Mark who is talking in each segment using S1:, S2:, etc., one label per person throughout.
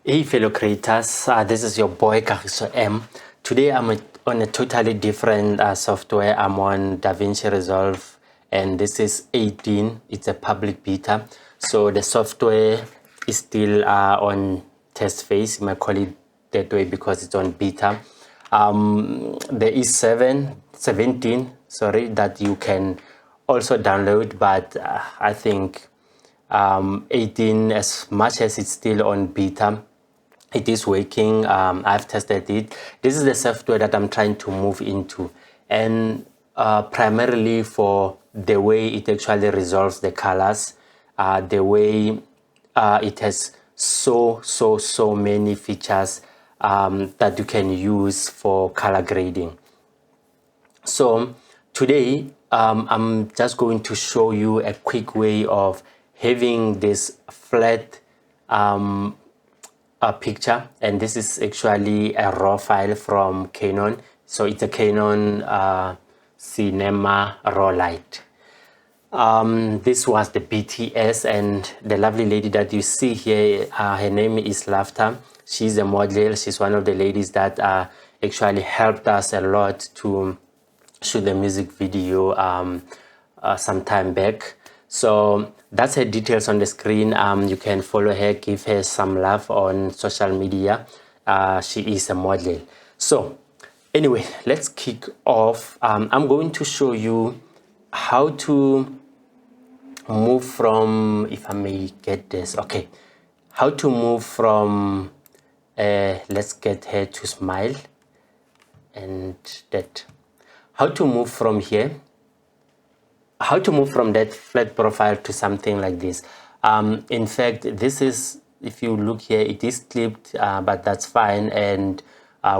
S1: Hey fellow creators, this is your boy Kagiso M. Today on a totally different software. I'm on Davinci Resolve and this is 18. It's a public beta. So the software is still on test phase. You might call it that way because it's on beta. There is 17, sorry, that you can also download, but I think 18, as much as it's still on beta, it is working. I've tested it. This is the software that I'm trying to move into, and primarily for the way it actually resolves the colors, the way it has so many features that you can use for color grading. So today I'm just going to show you a quick way of having this flat picture, and this is actually a raw file from Canon. So it's a Canon Cinema Raw Light. This was the BTS, and the lovely lady that you see here, her name is Laughter. She's a model. She's one of the ladies that actually helped us a lot to shoot the music video some time back. So that's her details on the screen. You can follow her, give her some love on social media. She is a model. So anyway, let's kick off. I'm going to show you how to move from, if I may get this, okay, how to move from, let's get her to smile, and that, how to move from here, how to move from that flat profile to something like this. In fact, this is, if you look here, it is clipped, but that's fine, and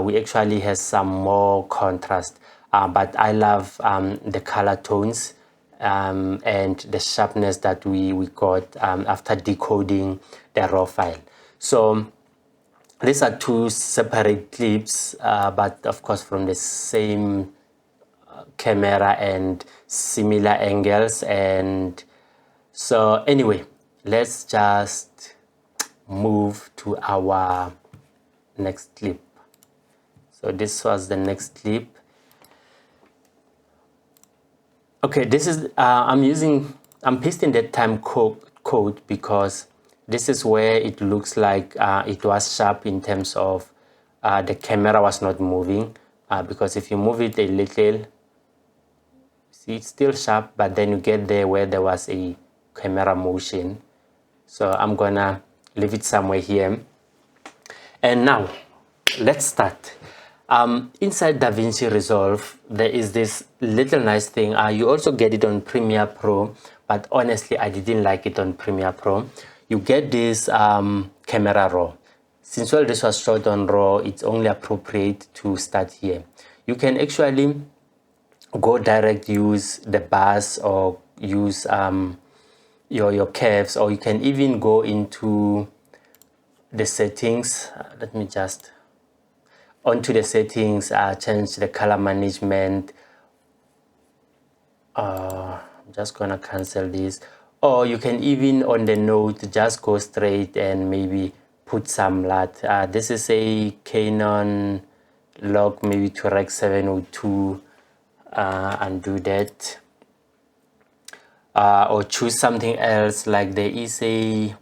S1: we actually has some more contrast, but I love the color tones and the sharpness that we got after decoding the raw file. So these are two separate clips, but of course from the same camera and similar angles. And so anyway, let's just move to our next clip. So this was the next clip. Okay, this is I'm pasting that time code because this is where it looks like it was sharp in terms of the camera was not moving, because if you move it a little, see, it's still sharp, but then you get there where there was a camera motion. So I'm gonna leave it somewhere here. And now let's start. Inside Davinci Resolve, there is this little nice thing. You also get it on Premiere Pro, but honestly, I didn't like it on Premiere Pro. You get this camera raw. Since all this was shot on RAW, it's only appropriate to start here. You can actually go direct, use the bars, or use your curves, or you can even go into the settings. Let me just onto the settings, change the color management. I'm just gonna cancel this, or you can even on the note just go straight and maybe put some light. This is a Canon log, maybe to Rec 702, and do that, or choose something else. Like there is a,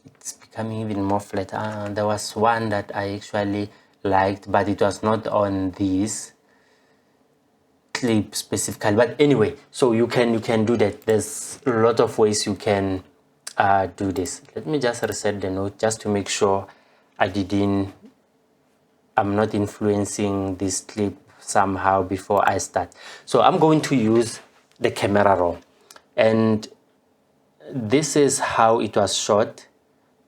S1: it's becoming even more flat. There was one that I actually liked, but it was not on this clip specifically. But anyway, so you can do that. There's a lot of ways you can do this. Let me just reset the note just to make sure I'm not influencing this clip somehow before I start. So I'm going to use the camera raw, and this is how it was shot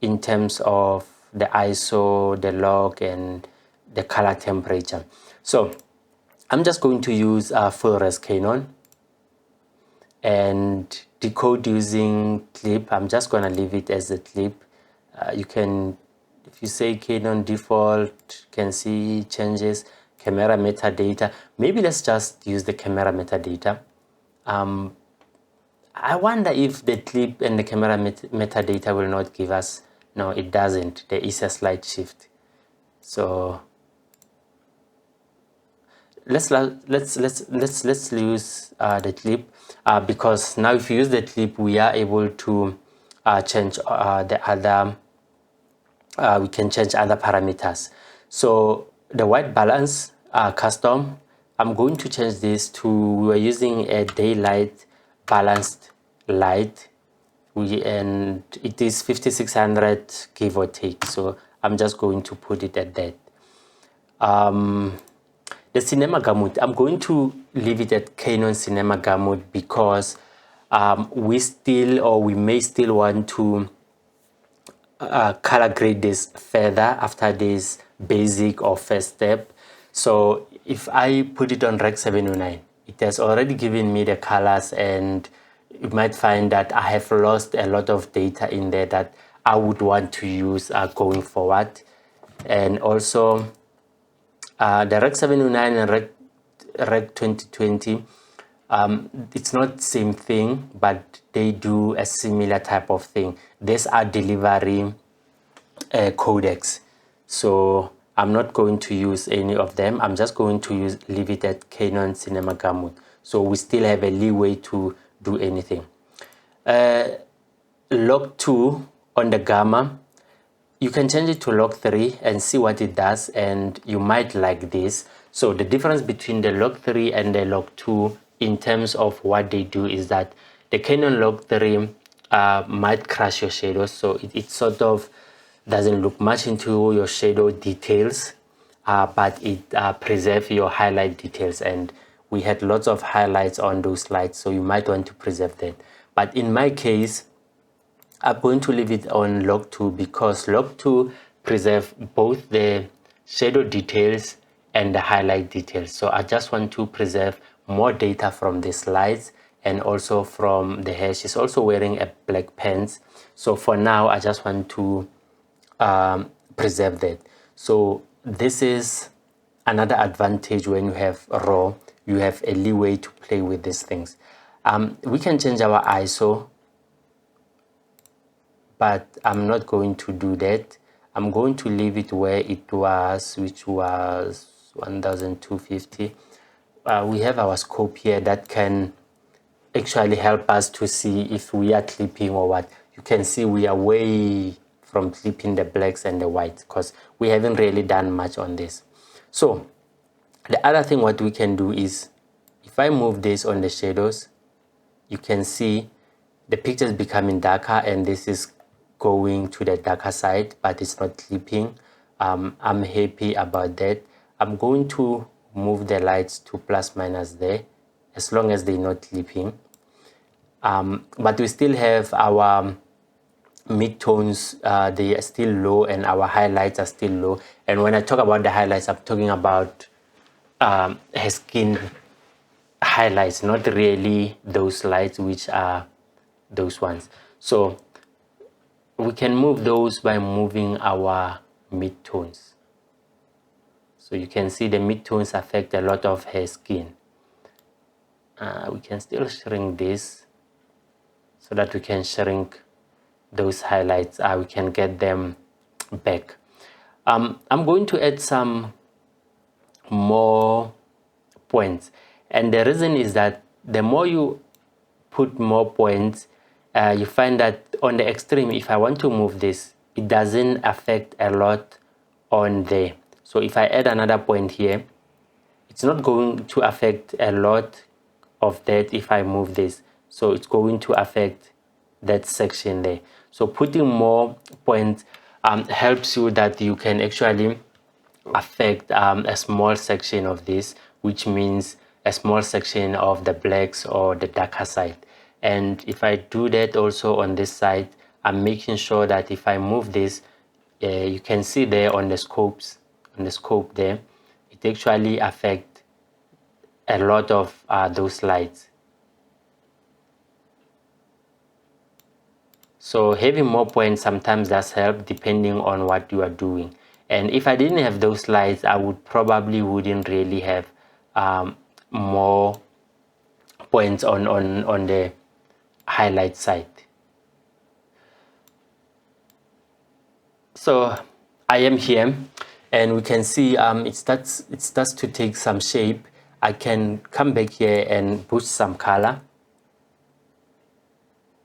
S1: in terms of the ISO, the log, and the color temperature. So I'm just going to use full res Canon and decode using clip. I'm just going to leave it as a clip. You can, if you say Canon default, you can see changes, camera metadata. Maybe let's just use the camera metadata. I wonder if the clip and the camera metadata will not give us. No, it doesn't. There is a slight shift. So let's use the clip, because now if you use the clip, we are able to change the other. We can change other parameters. So the white balance custom, I'm going to change this to, we were using a daylight balanced light, and it is 5600 give or take, so I'm just going to put it at that. The cinema gamut, I'm going to leave it at Canon cinema gamut because we may still want to color grade this further after this basic or first step. So if I put it on Rec 709, it has already given me the colors, and you might find that I have lost a lot of data in there that I would want to use going forward. And also the Rec 709 and Rec 2020, it's not the same thing, but they do a similar type of thing. These are delivery codecs, so I'm not going to use any of them. I'm just going to leave it at Canon cinema gamut, so we still have a leeway to do anything. Log 2 on the gamma, you can change it to log 3 and see what it does, and you might like this. So the difference between the log 3 and the log 2 in terms of what they do is that the Canon log 3 might crush your shadows, so it sort of doesn't look much into your shadow details, but it preserves your highlight details, and we had lots of highlights on those lights, so you might want to preserve that. But in my case, I'm going to leave it on log 2 because log 2 preserves both the shadow details and the highlight details. So I just want to preserve more data from the slides and also from the hair. She's also wearing a black pants. So for now, I just want to preserve that. So this is another advantage when you have RAW. You have a leeway to play with these things. We can change our ISO, but I'm not going to do that. I'm going to leave it where it was, which was 1250. We have our scope here that can actually help us to see if we are clipping or what. You can see we are way from clipping the blacks and the whites because we haven't really done much on this. So the other thing what we can do is, if I move this on the shadows, you can see the picture is becoming darker, and this is going to the darker side, but it's not clipping. I'm happy about that. I'm going to move the lights to plus minus there, as long as they're not clipping. But we still have our midtones, they are still low, and our highlights are still low. And when I talk about the highlights, I'm talking about her skin highlights, not really those lights, which are those ones. So we can move those by moving our midtones. So you can see the midtones affect a lot of her skin. We can still shrink this so that we can shrink those highlights. We can get them back. I'm going to add some more points, and the reason is that the more you put more points, you find that on the extreme, if I want to move this, it doesn't affect a lot on there. So if I add another point here, it's not going to affect a lot of that if I move this. So it's going to affect that section there. So putting more points helps you that you can actually affect a small section of this, which means a small section of the blacks or the darker side. And if I do that also on this side, I'm making sure that if I move this, you can see there on the scopes, on the scope there, it actually affects a lot of those lights. So having more points sometimes does help depending on what you are doing. And if I didn't have those lights, I wouldn't really have more points on the highlight side. So I am here, and we can see it starts to take some shape. I can come back here and boost some color,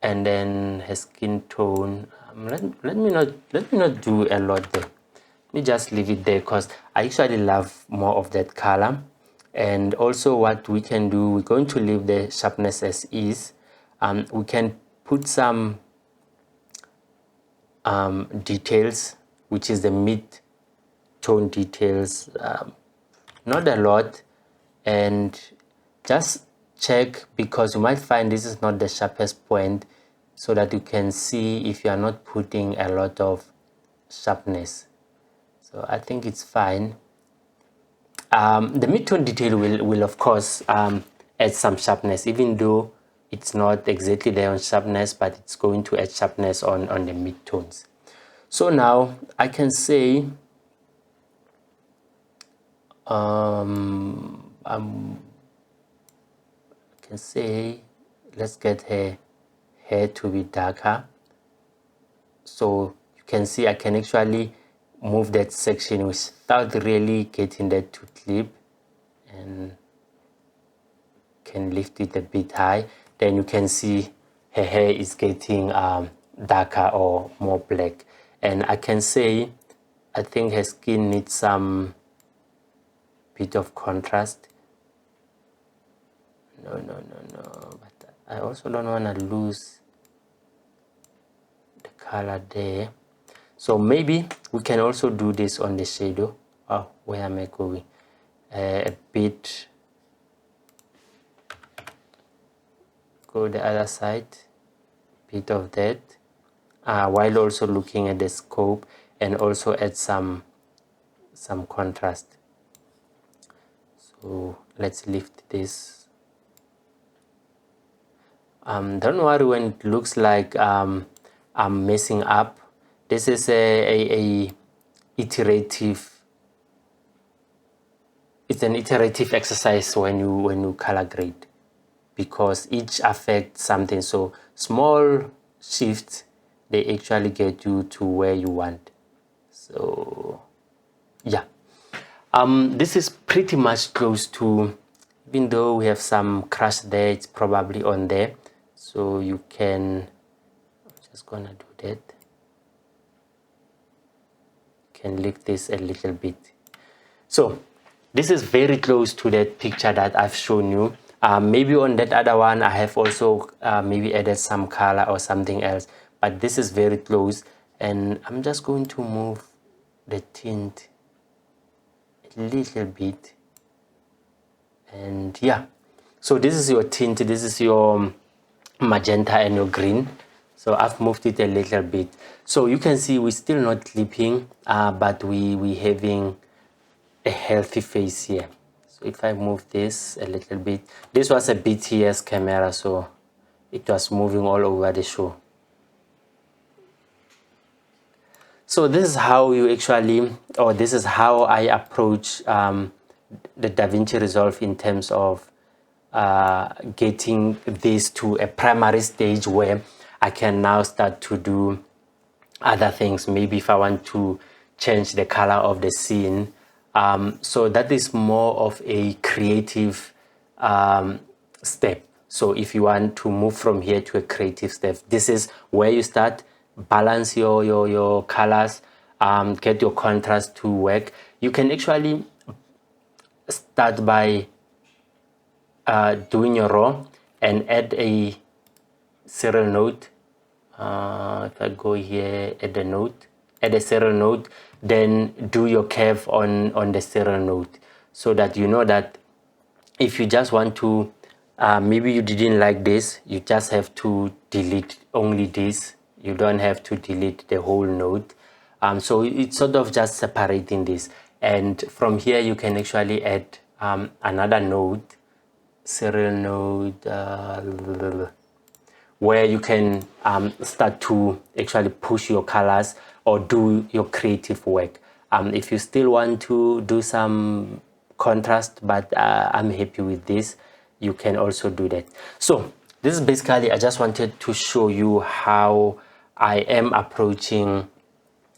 S1: and then her skin tone. Let me not do a lot there. Let me just leave it there because I actually love more of that color. And also what we can do, we're going to leave the sharpness as is. We can put some details, which is the mid-tone details, not a lot, and just check, because you might find this is not the sharpest point, so that you can see if you are not putting a lot of sharpness. So I think it's fine. The mid-tone detail will of course add some sharpness, even though it's not exactly there on sharpness, but it's going to add sharpness on the mid-tones. So now I can say let's get her hair to be darker. So you can see I can actually move that section without really getting that to clip, and can lift it a bit high. Then you can see her hair is getting darker or more black. And I can say I think her skin needs some bit of contrast. No, but I also don't want to lose the color there. So maybe we can also do this on the shadow. Oh, where am I going? A bit, go the other side, bit of that, while also looking at the scope, and also add some contrast. So let's lift this. Don't worry when it looks like I'm messing up. This is a iterative. It's an iterative exercise when you color grade, because each affects something. So small shifts, they actually get you to where you want. So yeah, this is pretty much close to, even though we have some crash there, it's probably on there. So you can, I'm just gonna do that. Can lift this a little bit. So this is very close to that picture that I've shown you. Maybe on that other one I have also maybe added some color or something else, but this is very close. And I'm just going to move the tint a little bit. And yeah, so this is your tint, this is your magenta and your green. So I've moved it a little bit. So you can see we're still not clipping, but we having a healthy face here. So if I move this a little bit, this was a BTS camera, so it was moving all over the show. So this is how you actually, or this is how I approach the Davinci Resolve in terms of getting this to a primary stage where I can now start to do other things. Maybe if I want to change the color of the scene. So that is more of a creative step. So if you want to move from here to a creative step, this is where you start. Balance your colors, get your contrast to work. You can actually start by doing your raw and add a serial note. If I go here, add a serial note, then do your curve on the serial note, so that you know that if you just want to, maybe you didn't like this, you just have to delete only this. You don't have to delete the whole note. So it's sort of just separating this. And from here, you can actually add another note, serial note, where you can start to actually push your colors or do your creative work. If you still want to do some contrast, but I'm happy with this, you can also do that. So this is basically, I just wanted to show you how I am approaching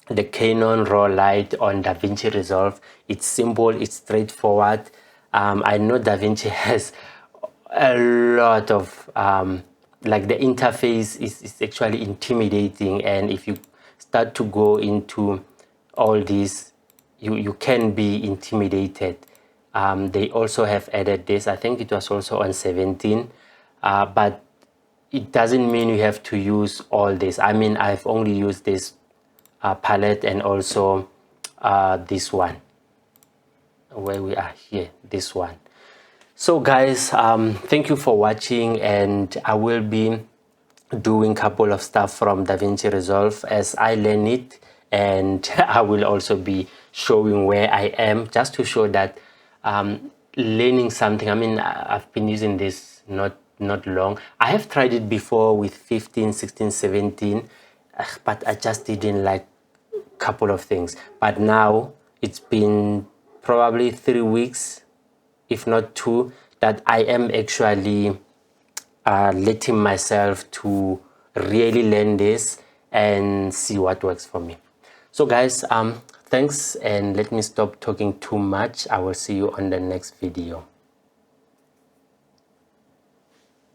S1: the Canon Raw Light on Davinci Resolve. It's simple, it's straightforward. I know Davinci has a lot of like the interface is actually intimidating, and if you start to go into all this, you can be intimidated. They also have added this, I think it was also on 17, but it doesn't mean you have to use all this. I mean, I've only used this palette and also this one where we are here, this one. So guys, thank you for watching, and I will be doing a couple of stuff from Davinci Resolve as I learn it, and I will also be showing where I am, just to show that learning something. I mean, I've been using this not long. I have tried it before with 15, 16, 17, but I just didn't like a couple of things. But now it's been probably 3 weeks, if not 2, that I am actually letting myself to really learn this and see what works for me. So guys, thanks, and let me stop talking too much. I will see you on the next video.